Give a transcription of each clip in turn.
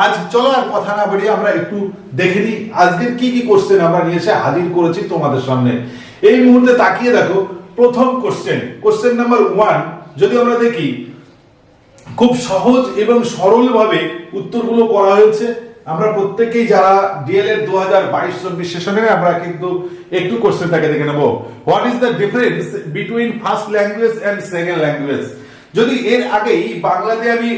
আজ চলো আর কথা না বাড়িয়ে আমরা একটু দেখে নিই আজকের কি কি কোশ্চেন আমরা নিয়ে এসে হাজির করেছি তোমাদের সামনে। এই মুহূর্তে তাকিয়ে দেখো প্রথম কোশ্চেন নাম্বার 1 যদি আমরা দেখি খুব সহজ এবং সরল ভাবে উত্তরগুলো করা হয়েছে। আমরা প্রত্যেকেই যারা ডিএলএড 2022-24 সেশনে আমরা কিন্তু একটু কোশ্চেনটাকে দেখে নেব। What is the difference between first language and second language. যদি এর আগেই বাংলাতে আমি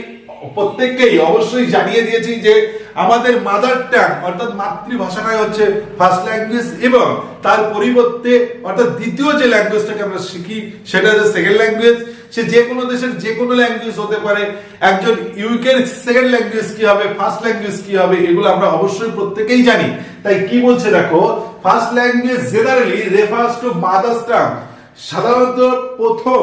প্রত্যেককেই অবশ্যই জানিয়ে দিয়েছি যে আমাদের মাদার টাং অর্থাৎ মাতৃভাষাটাই হচ্ছে ফার্স্ট ল্যাঙ্গুয়েজ এবং তার পরিবর্তে অর্থাৎ দ্বিতীয় যে ল্যাঙ্গুয়েজটাকে আমরা শিখি সেটা হচ্ছে সেকেন্ড ল্যাঙ্গুয়েজ। সে যে কোনো দেশের যে কোনো ল্যাঙ্গুয়েজ হতে পারে। একজন ইউকের সেকেন্ড ল্যাঙ্গুয়েজ কি হবে, ফার্স্ট ল্যাঙ্গুয়েজ কি হবে, এগুলো আমরা অবশ্যই প্রত্যেকেই জানি। তাই কি বলছে দেখো, first language generally refers to mother tongue. সাধারণত প্রথম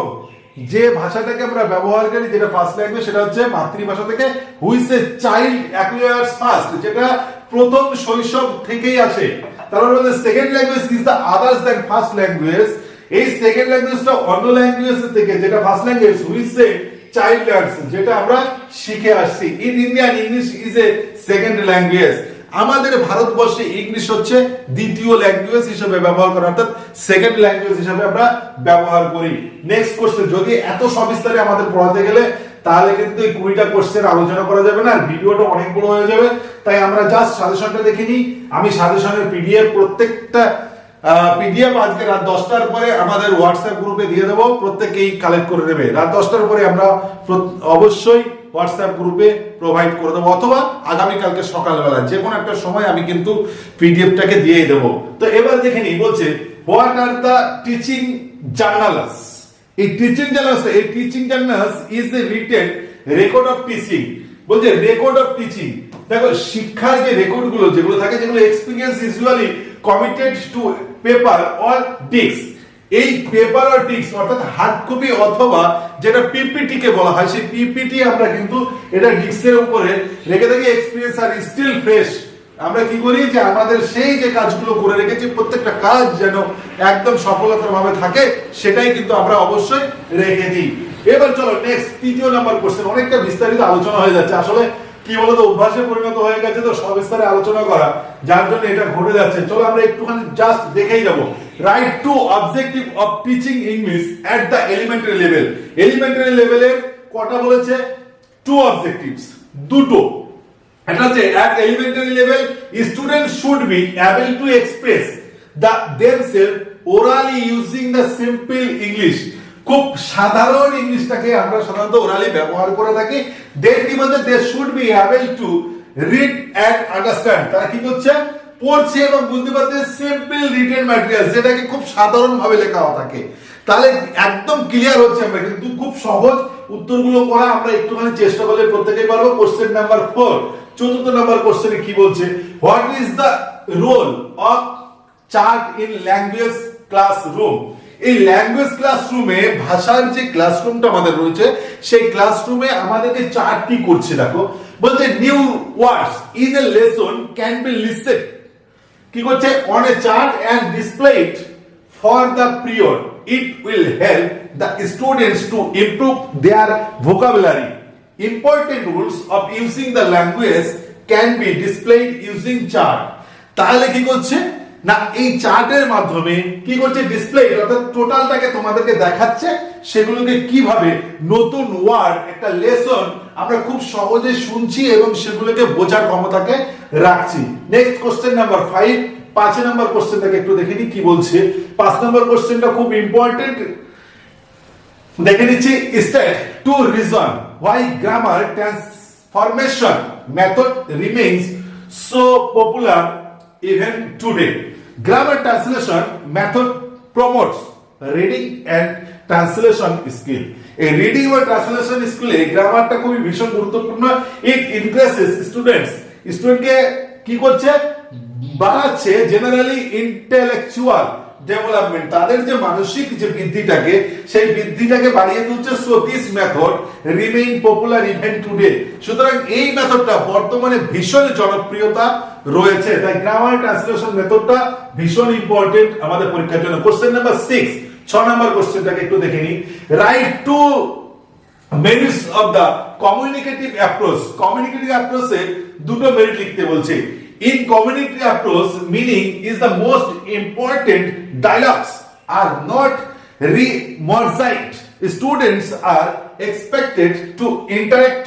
যে ভাষাটাকে আমরা ব্যবহার করি যেটা ফার্স্ট ল্যাঙ্গুয়েজ সেটা হচ্ছে মাতৃভাষা থেকে হুইচ এ চাইল্ড অ্যাকুয়ার্স ফার্স্ট, যেটা প্রথম শৈশব থেকেই আসে। তার মানে second language is the others than first language. এই সেকেন্ড ল্যাঙ্গুয়েজটা অন্য ল্যাঙ্গুয়েজ থেকে যেটা first language which a child learns, যেটা আমরা শিখে আসছি। In Indian English is a second language. আমাদের ভারতবর্ষে ইংলিশ হচ্ছে দ্বিতীয় ল্যাঙ্গুয়েজ হিসেবে ব্যবহার করা অর্থাৎ সেকেন্ড ল্যাঙ্গুয়েজ হিসেবে আমরা ব্যবহার করি। নেক্সট কোশ্চেন, যদি এত সবিস্তারে আমাদের পড়াতে গেলে তাহলে কিন্তু এই 20টা কোশ্চেন আলোচনা করা যাবে না, আর ভিডিওটা অনেক বড় হয়ে যাবে। তাই আমরা জাস্ট সাজেশনটা দেখে নিই। আমি সাজেশনের পিডিএফ প্রত্যেকটা পিডিএফ আজকে রাত 10টার পরে আমাদের হোয়াটসঅ্যাপ গ্রুপে দিয়ে দেবো, প্রত্যেকেই কালেক্ট করে নেবে। রাত 10টার পরে আমরা অবশ্যই হোয়াটসঅ্যাপ গ্রুপে প্রোভাইড করে দেবো, অথবা আগামীকালকে সকালবেলা যে কোনো একটা সময় আমি কিন্তু পিডিএফটাকে দিয়ে দেবো। তো এবার দেখে নিই, বলছে what are the teaching journals. এই teaching journals is a written record of teaching. বলছে রেকর্ড অফ টিচিং। দেখো শিক্ষার যে রেকর্ড গুলো যেগুলো থাকে, যেগুলো experience usually committed to paper or disk. এই পেপার অর ডিস্ক অর্থাৎ হার্ড কপি অথবা যেটা পিপিটি কে বলা হয়, সেই পিপিটি আমরা কিন্তু এটা ডিস্কের উপরে রেখে থাকি। এক্সপিরিয়েন্স আর স্টিল ফ্রেশ। আমরা কি করি যে আমাদের সেই যে কাজগুলো করে রেখেছি প্রত্যেকটা কাজ যেন একদম সফলতার ভাবে থাকে, সেটাই কিন্তু আমরা অবশ্যই রেখে দিই। এবার চলো নেক্সট তৃতীয় নাম্বার কোশ্চেন। অনেকটা বিস্তারিত আলোচনা হয়ে যাচ্ছে, আসলে কি বলতো অভ্যাসে পরিণত হয়ে গেছে তো সবিস্তারে আলোচনা করা, যার জন্য এটা ঘটে যাচ্ছে। চলো আমরা একটুখানি জাস্ট দেখেই যাব। Right two objective of teaching English at the elementary level. Elementary লেভেলের কটা বলেছে? 2 অবজেক্টিভস, দুটো। এটা হচ্ছে at elementary level students should be able to express themselves orally using the simple English। খুব সাধারণ ইংলিশটাকে আমরা সাধারণত ওরালি ব্যবহার করে থাকি। দেন কি বলছে, they should be able to read and understand। তারা কি করছে? পড়ছে এবং বুঝতে পারছে সিম্পল রিটেন ম্যাটেরিয়াল, যেটাকে খুব সাধারণ ভাবে লেখা থাকে। তাহলে একদম ক্লিয়ার হচ্ছে আমরা কিন্তু খুব সহজ উত্তরগুলো করা আমরা একটুখানি চেষ্টা করলে প্রত্যেকেই পারবো। কোশ্চেন নাম্বার 4, চতুর্থ নাম্বার কোশ্চেনে কি বলছে, what is the role of chart in language classroom. এই ল্যাঙ্গুয়েজ ক্লাসরুমে ভাষার যে ক্লাসরুমটা আমাদের রয়েছে সেই ক্লাসরুমে আমাদেরকে চার্ট কি করছে দেখো। বলছে new words in a lesson can be listed. কি করছে? On a chart and displayed for the period. It will help the students to improve their vocabulary. Important rules of using the language can be displayed using chart। তাহলে কি করছে না, এই চার্টের মাধ্যমে কি করছে? ডিসপ্লে অর্থাৎ টোটালটাকে তোমাদেরকে দেখাচ্ছে, সেগুলোকে কিভাবে নতুন ওয়ার্ড একটা লেসন আমরা খুব সহজে শুনছি এবং সেগুলোকে বোঝার ক্ষমতাকে রাখছি। নেক্সট কোশ্চেন নাম্বার 5, 5 নম্বর কোশ্চেনটাকে একটু দেখে নিই কি বলছে। 5 নম্বর কোশ্চেনটা খুব ইম্পর্টেন্ট, দেখে নিচ্ছি। State two reason why grammar transformation method remains so popular even today। Grammar translation method promotes reading and translation skill। এই রিডিং ও ট্রান্সলেশন স্কিলে গ্রামারটা খুবই ভীষণ গুরুত্বপূর্ণ। ইট ইনক্রিজেস স্টুডেন্টকে কি করছে? বাড়াচ্ছে জেনারেলি ইন্টেলেকচুয়াল ডেভেলপমেন্ট, তাদের যে মানসিক যে বৃদ্ধিটাকে সেই বৃদ্ধিটাকে বাড়িয়ে তুলছে। So this method remain popular even today. সুতরাং এই মেথডটা বর্তমানে ভীষণ জনপ্রিয়তা রয়েছে। তাই গ্রামার ট্রান্সলেশন মেথডটা ভীষণ ইম্পর্টেন্ট আমাদের পরীক্ষার জন্য। কোশ্চেন নাম্বার 6, 6 নম্বর কোশ্চেনটাকে একটু দেখে নিই। Write two merits of the communicative approach. Communicative অ্যাপ্রোচে দুটো মেরিট লিখতে বলছে। In communicative approach meaning is the most important dialogues are not memorised students are expected to interact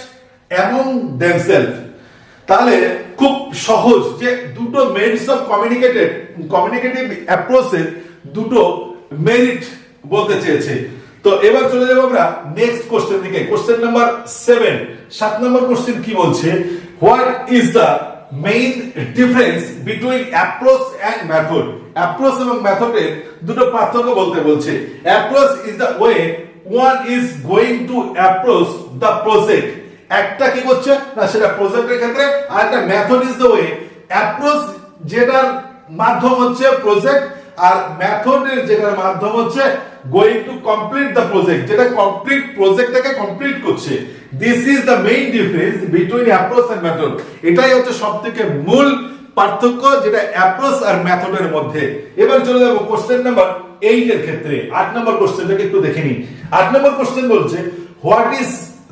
among themselves. তাহলে খুব সহজ যে দুটো মেরিটস অফ কমিউনিকেটিভ অ্যাপ্রোচের দুটো মেরিট বলতে চেয়েছে। তো এবার চলে যাবো আমরা নেক্সট কোশ্চেন দিকে। কোশ্চেন নাম্বার 7, 7 নম্বর কোশ্চেন কি বলছে, what is the main difference between approach and method. Approach এবং মেথডের দুটো পার্থক্য বলতে বলছে। Approach is the way one is going to approach the project. একটা কি করছে না সেটা প্রজেক্টের ক্ষেত্রে, আর একটা method is the way approach যেটার মাধ্যম হচ্ছে প্রজেক্ট, আর মেথডের যেটার মাধ্যম হচ্ছে going to complete the project, যেটা কমপ্লিট প্রজেক্টটাকে কমপ্লিট করছে। This is the main difference between approach and method. এটাই হচ্ছে সবথেকে মূল পার্থক্য যেটা অ্যাপ্রোচ আর মেথডের মধ্যে। এবার চলে যাব কোশ্চেন নাম্বার 8 এর ক্ষেত্রে। 8 নম্বর কোশ্চেনটাকে একটু দেখে নিই। 8 নম্বর কোশ্চেন বলছে, what is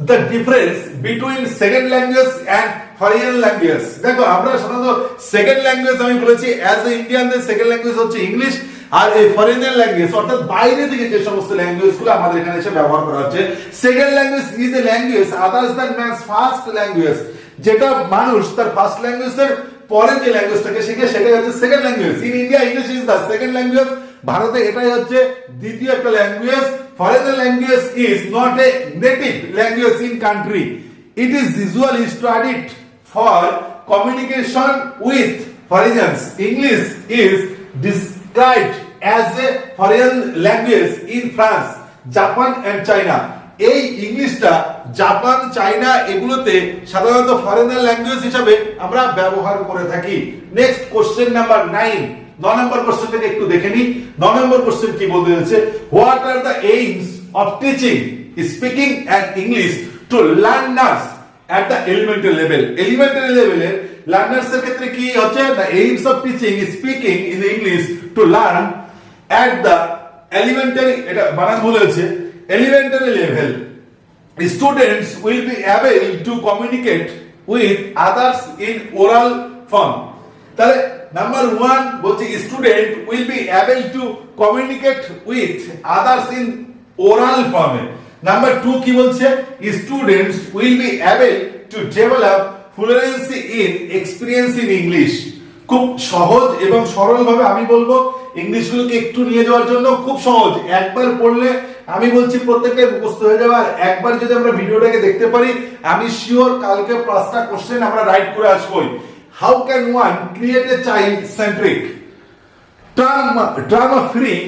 the difference between second language and foreign language. দেখো আমরা সাধারণত সেকেন্ড ল্যাঙ্গুয়েজ আমি বলেছি অ্যাজ এ ইন্ডিয়ানদের সেকেন্ড ল্যাঙ্গুয়েজ হচ্ছে ইংলিশ, আর এই ফরেনের ল্যাঙ্গুয়েজ অর্থাৎ বাইরে থেকে যে সমস্ত ল্যাঙ্গুয়েজগুলো আমাদের এখানে এসে ব্যবহার করা হচ্ছে, second language is a language others than man's first language. যেটা মানুষ তার ফার্স্ট ল্যাঙ্গুয়েজের পরে যে ল্যাঙ্গুয়েজটাকে শিখে সেটাই হচ্ছে second language. In India English is the second language. ভারতে এটাই হচ্ছে দ্বিতীয় একটা language. Foreign language is not a native language in country. It is usually studied for communication with foreigners. English is described as a foreign language in France, Japan and China. এই ইংলিশটা Japan, China এগুলোতে সাধারণত foreigner language হিসেবে আমরা ব্যবহার করে থাকি। Next question number 9, 9 নম্বর কোশ্চেনটাকে একটু দেখে নিই। 9 নম্বর কোশ্চেন কি বলতে যাচ্ছে, what are the aims of teaching speaking and English to learners at the elementary level। elementary লেভেলের লার্নার্স এর ক্ষেত্রে কি হচ্ছে, the aims of teaching speaking in English to learn at the elementary, এটা বানান ভুল হয়েছে, elementary level students will be able to communicate with others in oral form। তাহলে নাম্বার 1 বলছে student will be able to communicate with others in oral ফর্মে। Number 2 কি বলছে, students will be able to develop fluency in experience in English. খুব সহজ এবং সরল ভাবে আমি বলবো ইংলিশগুলোকে একটু নিয়ে যাওয়ার জন্য খুব সহজ। একবার পড়লে আমি বলছি প্রত্যেকটাই মুখস্থ হয়ে যাবে। আর একবার যদি আমরা ভিডিওটাকে দেখতে পারি আমি শিওর কালকে 5টা কোশ্চেন আমরা রাইট করে আসবই। How can one create a child centric drama free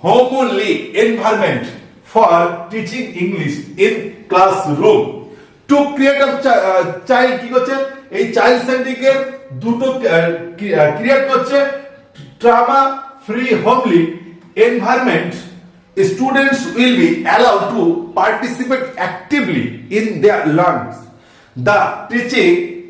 homely environment for teaching English in classroom? To create a child কি করছে, এই চাইল্ড সেন্ট্রিকের দুটো ক্রিয়েট করছে trauma free homely environment. Students will be allowed to participate actively in their learning.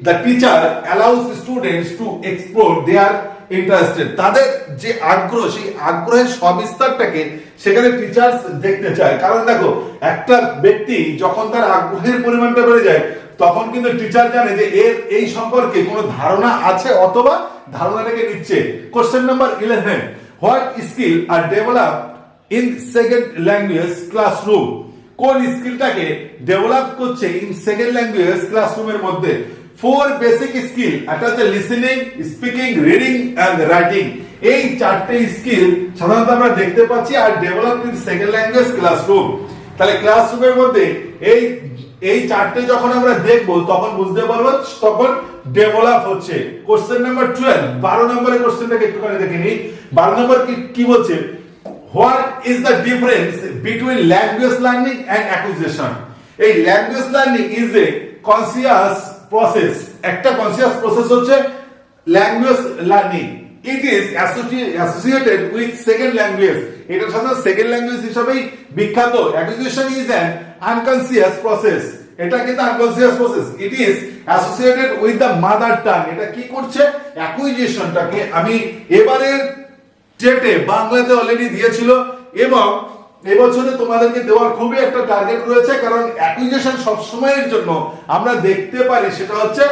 The teacher allows students to explore their interested। তাদের যে আগ্রহ, সেই আগ্রহের সবিস্তারটাকে সেখানে টিচার্স দেখতে চায়। কারণ দেখো একটা ব্যক্তি যখন তার আগ্রহের পরিমাণটা বেড়ে যায় তখন কিন্তু টিচার জানে যে এর এই সম্পর্কে কোনো ধারণা আছে অথবা ধারণাটাকে নিচ্ছে। Question number 11, what skill are develop in second language classroom. কোন স্কিলটাকে ডেভেলপ করছে ইন সেকেন্ড ল্যাঙ্গুয়েজ ক্লাসরুমের মধ্যে? 4 বেসিক স্কিল, একটা হচ্ছে listening, speaking, reading and writing. এই 4টে স্কিল সাধারণত আমরা দেখতে পাচ্ছি are develop in second language classroom. তাহলে ক্লাসরুমের মধ্যে এই 4টে যখন আমরা দেখব তখন বুঝতে পারবো তখন ডেভেলপ হচ্ছে। কোশ্চেন নাম্বার 12, 12 নম্বরের কোশ্চেনটাকে একটুখানি দেখে নিই। 12 নম্বর কি বলছে, what is the difference between language learning and acquisition. এই language learning is a conscious process. একটা কনসিয়াস প্রসেস হচ্ছে language learning. It is associated with second language. এটার সাথে সেকেন্ড ল্যাঙ্গুয়েজ হিসেবেই বিখ্যাত। Acquisition is an unconscious process. এটা কিন্তু unconscious process. It is associated with the mother tongue. এটা কি করছে, অ্যাকুইজিশনটাকে আমি এবারের টেটে বাংলাতে অলরেডি দিয়েছিল এবং এবছরে তোমাদেরকে দেওয়ার খুবই একটা টার্গেট রয়েছে, কারণ অ্যাকুইজিশন সবসময়ের জন্য আমরা দেখতে পারি সেটা হচ্ছে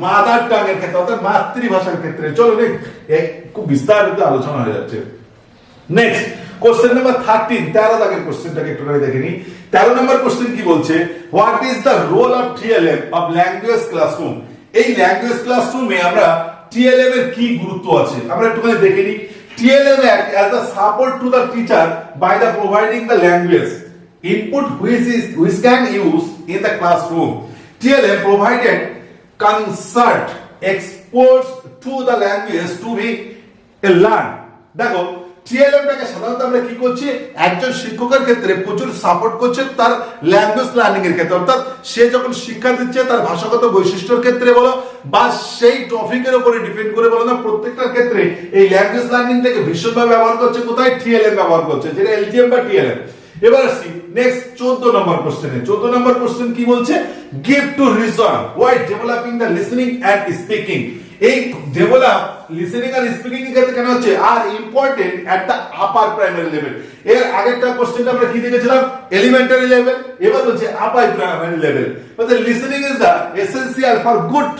মাদার টাং এর ক্ষেত্রে, অর্থাৎ মাতৃভাষার ক্ষেত্রে। চলো খুব বিস্তারিত আলোচনা হয়ে যাচ্ছে। নেক্সট কোশ্চেন নাম্বার 13, 13 দাগের কোশ্চেনটাকে একটু দেখে নিই। 13 নম্বর কোশ্চেন কি বলছে, what is the role of TLM of language classroom. এই ল্যাঙ্গুয়েজ ক্লাসরুমে আমরা টিএলএম এর কি গুরুত্ব আছে আমরা একটুখানি দেখে নিই। TLM act as a support to the teacher by the providing the language input which can use in the classroom. TLM provided concert exposed to the language to be learned. দেখো TLM টাকে সাধারণত আমরা কি করছি, একজন শিক্ষকের ক্ষেত্রে প্রচুর সাপোর্ট করছে তার ল্যাঙ্গুয়েজ লার্নিং এর ক্ষেত্রে, অর্থাৎ সে যখন শিক্ষা দিচ্ছে তার ভাষাগত বৈশিষ্ট্যের ক্ষেত্রে বলো বা সেই টপিকের উপরে ডিপেন্ড করে বলো না, প্রত্যেকটার ক্ষেত্রে এই ল্যাঙ্গুয়েজ লার্নিংটাকে ভীষণভাবে ব্যবহার করছে। কোথায়? TLM ব্যবহার করছে, যেটা LTM বা TLM। এবার আসি নেক্সট 14 নম্বর কোশ্চেনে। 14 নম্বর কোশ্চেন কি বলছে, give two reason why developing the listening and speaking. এই ডেভেলপ লিসেনিং আর স্পিকিং এর ক্ষেত্রে কেন হচ্ছে are important at the upper primary level. এর আগেরটা কোশ্চেনটা আমরা কি দেখেছিলাম, এলিমেন্টারি লেভেল, এবার হচ্ছে আপার প্রাইমারি লেভেল। মানে listening is the essential for good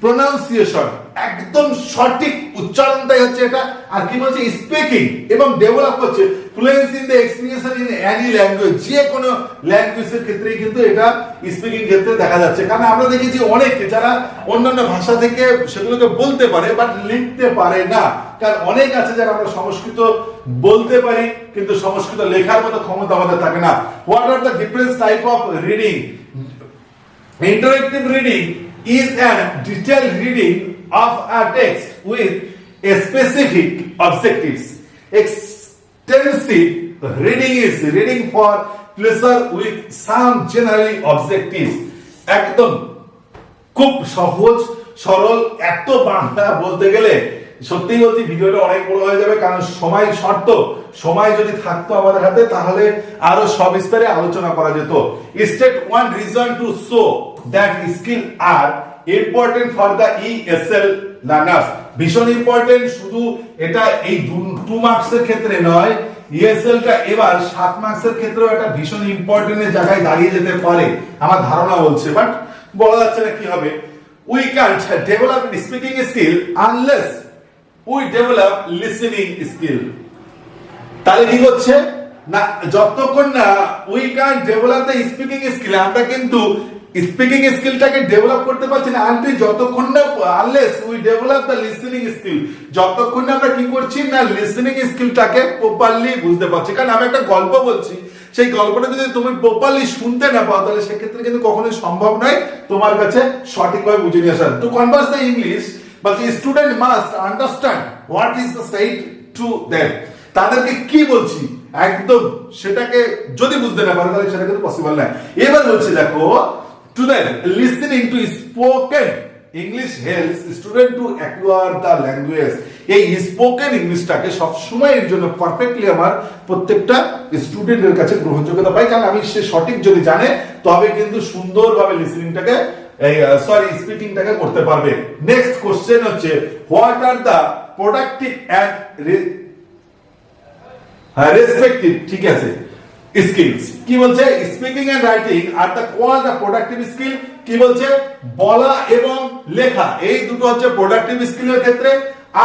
pronunciation, একদম সঠিক উচ্চারণটাই হচ্ছে এটা। আর কি বলছে, স্পিকিং এবং ডেভেলপ করছে fluency in the expression in any language, যে কোনো ল্যাঙ্গুয়েজের ক্ষেত্রেই কিন্তু এটা স্পিকিং ক্ষেত্রে দেখা যাচ্ছে। কারণ আমরা দেখেছি অনেকে যারা অন্যান্য ভাষা থেকে সেগুলোকে বলতে পারে বাট লিখতে পারে না, কারণ অনেক আছে যারা আমরা সংস্কৃত বলতে পারি কিন্তু সংস্কৃত লেখার মতো ক্ষমতা আমাদের থাকে না। What are the different type of reading? Interactive reading is a detailed reading of a text with a specific objectives. Extensive reading is reading for pleasure with some generally objectives. একদম খুব সহজ সরল, এত বাংলা বলতে গেলে সত্যি বলছি ভিডিওটা অনেক বড় হয়ে যাবে, কারণ সময় শর্ত। সময় যদি থাকতো আমাদের হাতে তাহলে আরো সবিস্তারে আলোচনা করা যেত। State one reason to show that skill are important for the ESL learners. ভীষণ ইম্পর্টেন্ট, শুধু এটা এই 2 মার্কসের ক্ষেত্রে নয়, ESL টা এবার 7 মার্কসের ক্ষেত্রেও একটা ভীষণ ইম্পর্টেন্টের জায়গায় দাঁড়িয়ে যেতে পারে আমার ধারণা বলছে, বাট বলা যাচ্ছে না কি হবে। We can't develop speaking skill unless we develop listening skill. তাহলে কি হচ্ছে না, যতক্ষণ না we can't develop the speaking skill, আমরা কিন্তু স্পিকিং স্কিলটাকে ডেভেলপ করতে পারছি না যতক্ষণ না unless we develop the listening skill, যতক্ষণ না আমরা কি করছি না লিসেনিং স্কিলটাকে প্রপারলি বুঝতে পারছি। কারণ আমি একটা গল্প বলছি, সেই গল্পটা যদি তুমি প্রপারলি শুনতে না পাও তাহলে সেক্ষেত্রে কিন্তু কখনোই সম্ভব নয় তোমার কাছে সঠিকভাবে বুঝে নিয়ে আসা। To converse the English but the student must understand what is the side to them. তাদেরকে কি বলছি একদম সেটাকে যদি বুঝতে না পারে তাহলে সেটা কিন্তু পসিবল নয়। এবার বলছি দেখো, to the listening to spoken English helps student to acquire the language. এই স্পোকেন ইংলিশটাকে সব সময়ের জন্য পারফেক্টলি আমার প্রত্যেকটা স্টুডেন্টের কাছে গ্রহণযোগ্যতা পাই, কারণ আমি সে সঠিক যদি জানে তবে কিন্তু সুন্দরভাবে লিসেনিংটাকে স্পিকিংটাকে করতে পারবে। নেক্সট কোশ্চেন হচ্ছে, what are the productive and respective, ঠিক আছে, স্কিলস। কি বলছে, speaking and writing are the call the productive skill. কি বলছে, বলা এবং লেখা এই দুটো হচ্ছে প্রোডাক্টিভ স্কিলের ক্ষেত্রে,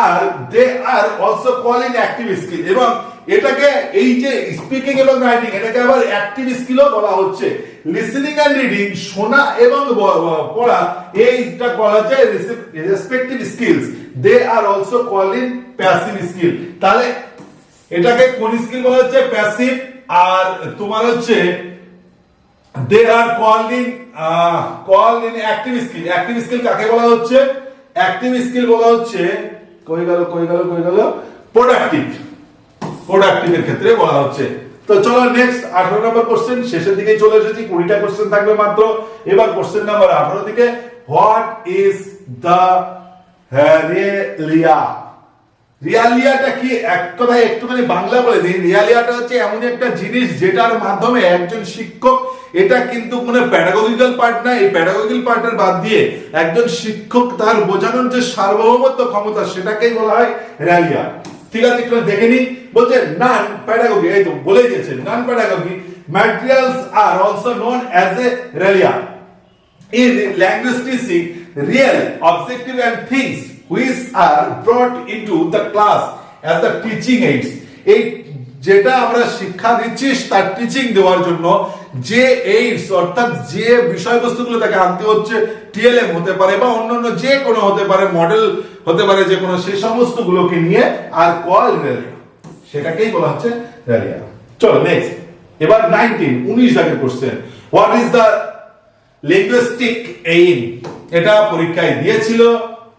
আর they are also call in active skill. এবং এটাকে এই যে স্পিকিং এবং রাইটিং এটাকে আবার অ্যাক্টিভ স্কিলও বলা হচ্ছে। লিসেনিং এন্ড রিডিং শোনা এবং পড়া এইটা বলা হচ্ছে respective skills, they are also call in passive skill. তাহলে এটাকে কোন স্কিল বলা হচ্ছে, প্যাসিভ। আর তোমার হচ্ছে they are call in active skill. Active skill কাকে বলা হচ্ছে, অ্যাক্টিভ স্কিল বলা হচ্ছে কই গেল প্রোডাক্টিভের ক্ষেত্রে বলা হচ্ছে। তো চলো নেক্সট 18 নম্বর কোশ্চেন, শেষের দিকে চলে এসেছি, 20টা কোশ্চেন থাকবে মাত্র। এবার কোশ্চেন নাম্বার 18 থেকে, হোয়াট ইজ দ্য রিয়ালিয়া। রিয়ালিয়াটা কি, এক কথায় একটুখানি বাংলা বলে দিই। রিয়ালিয়াটা হচ্ছে এমন একটা জিনিস যেটার মাধ্যমে একজন শিক্ষক, এটা কিন্তু কোনো প্যাডাগজিক্যাল পার্ট না, এই প্যাডাগজিক্যাল পার্টের বাদ দিয়ে একজন শিক্ষক তার বোঝানোর যে সার্বভৌমত্ব ক্ষমতা সেটাকেই বলা হয় রিয়ালিয়া। ঠিক আছে, একটু দেখে নিই বলছে নন প্যাডাগোগি, এই তো বলে দিয়েছে non pedagogy materials are also known as a realia in language teaching real objective and things which are brought into the class as the teaching aids এই যেটা আমরা শিক্ষা দিচ্ছি তার টিচিং দেওয়ার জন্য যে এইডস অর্থাৎ যে বিষয়বস্তুগুলো তাকে আনতে হচ্ছে, টিএলএম হতে পারে বা অন্যান্য যে কোনো হতে পারে, মডেল হতে পারে যে কোনো, সেই সমস্ত গুলোকে নিয়ে আর কল রেলিয়া, সেটাকেই বলা হচ্ছে রেলিয়া। চলো নেক্সট, এবার 19 দাগের question, what is the linguistic aim? এটা পরীক্ষায় দিয়েছিল,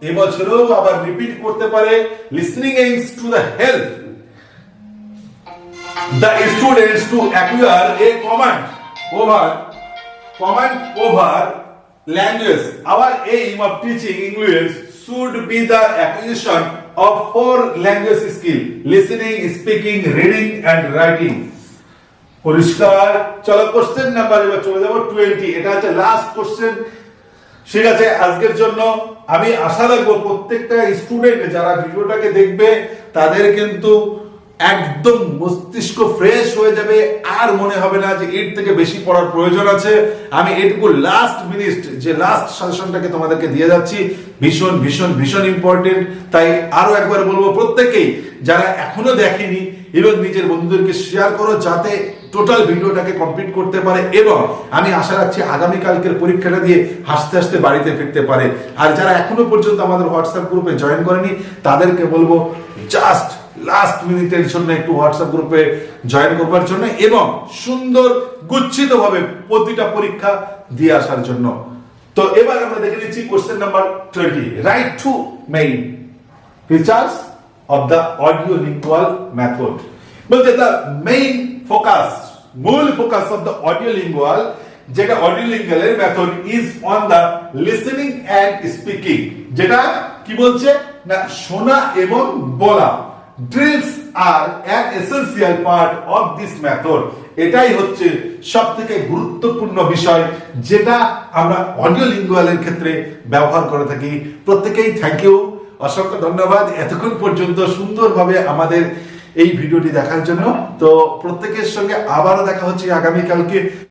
এবছরও আবার রিপিট করতে পারে। Listening aims to the help the students to acquire a command over language. Our aim of teaching English should be the acquisition of 4 language skills: listening, speaking, reading and writing. পরিষ্কার। চলো question number এবার চলে যাব 20, এটা হচ্ছে last question. ঠিক আছে, আজকের জন্য আমি আশা রাখবো প্রত্যেকটা স্টুডেন্ট যারা ভিডিওটাকে দেখবে তাদের কিন্তু একদম মস্তিষ্ক ফ্রেশ হয়ে যাবে, আর মনে হবে না যে এর থেকে বেশি পড়ার প্রয়োজন আছে। আমি এটুকু লাস্ট মিনিট যে লাস্ট সাজেশনটাকে তোমাদেরকে দিয়ে যাচ্ছি, ভীষণ ভীষণ ভীষণ ইম্পর্টেন্ট। তাই আরো একবার বলবো, প্রত্যেকেই যারা এখনো দেখেনি এবং নিজের বন্ধুদেরকে শেয়ার করো যাতে টোটাল ভিডিওটাকে কমপ্লিট করতে পারে, এবং আমি আশা রাখছি আগামীকালকের পরীক্ষাটা দিয়ে হাসতে হাসতে বাড়িতে ফিরতে পারে। আর যারা এখনো পর্যন্ত আমাদের হোয়াটসঅ্যাপ গ্রুপে জয়েন করেনি তাদেরকে বলবো জাস্ট লাস্ট মিনিটের জন্য একটু হোয়াটসঅ্যাপ গ্রুপে জয়েন করবার জন্য এবং সুন্দর গুচ্ছিত ভাবে প্রতিটা পরীক্ষা দিয়ে আসার জন্য। তো এবার আমরা দেখে নিচ্ছি question number 20, write two main features of the audio lingual method. বলতে দ্য মেইন ফোকাস, মূল focus of the audio lingual, যেটা অডিও লিঙ্গুয়ালের method is on the listening and speaking. যেটা কি বলছে না, শোনা এবং বলা। Drills are an essential part of this method. এটাই হচ্ছে সবথেকে গুরুত্বপূর্ণ বিষয় যেটা আমরা অডিও লিঙ্গুয়ালের ক্ষেত্রে ব্যবহার করে থাকি। প্রত্যেকেই থ্যাংক ইউ, অসংখ্য ধন্যবাদ এতক্ষণ পর্যন্ত সুন্দরভাবে আমাদের এই ভিডিওটি দেখার জন্য। তো প্রত্যেকের সঙ্গে আবারও দেখা হচ্ছে আগামীকালকে।